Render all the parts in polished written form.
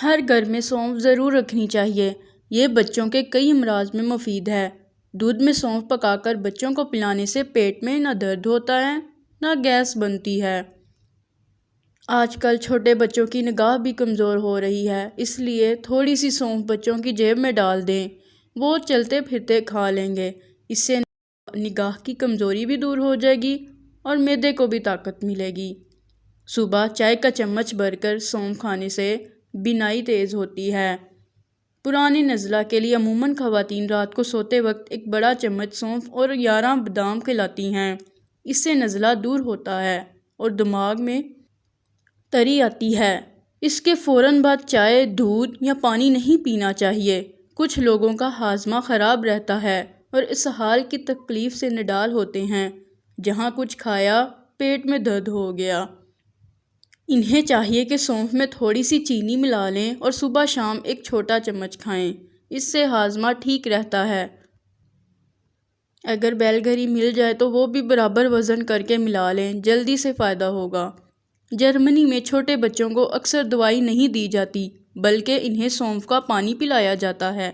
ہر گھر میں سونف ضرور رکھنی چاہیے۔ یہ بچوں کے کئی امراض میں مفید ہے۔ دودھ میں سونف پکا کر بچوں کو پلانے سے پیٹ میں نہ درد ہوتا ہے نہ گیس بنتی ہے۔ آج کل چھوٹے بچوں کی نگاہ بھی کمزور ہو رہی ہے، اس لیے تھوڑی سی سونف بچوں کی جیب میں ڈال دیں، وہ چلتے پھرتے کھا لیں گے۔ اس سے نگاہ کی کمزوری بھی دور ہو جائے گی اور معدے کو بھی طاقت ملے گی۔ صبح چائے کا چمچ بھر کر سونف کھانے سے بینائی تیز ہوتی ہے۔ پرانے نزلہ کے لیے عموماً خواتین رات کو سوتے وقت ایک بڑا چمچ سونف اور 11 بادام کھلاتی ہیں۔ اس سے نزلہ دور ہوتا ہے اور دماغ میں تری آتی ہے۔ اس کے فوراً بعد چائے، دودھ یا پانی نہیں پینا چاہیے۔ کچھ لوگوں کا ہاضمہ خراب رہتا ہے اور اسہال کی تکلیف سے نڈال ہوتے ہیں۔ جہاں کچھ کھایا پیٹ میں درد ہو گیا۔ انہیں چاہیے کہ سونف میں تھوڑی سی چینی ملا لیں اور صبح شام ایک چھوٹا چمچ کھائیں۔ اس سے ہاضمہ ٹھیک رہتا ہے۔ اگر بیل گھری مل جائے تو وہ بھی برابر وزن کر کے ملا لیں، جلدی سے فائدہ ہوگا۔ جرمنی میں چھوٹے بچوں کو اکثر دوائی نہیں دی جاتی بلکہ انہیں سونف کا پانی پلایا جاتا ہے۔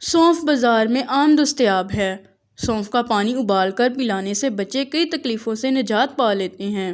سونف بازار میں عام دستیاب ہے۔ سونف کا پانی ابال کر پلانے سے بچے کئی تکلیفوں سے نجات پا لیتے ہیں۔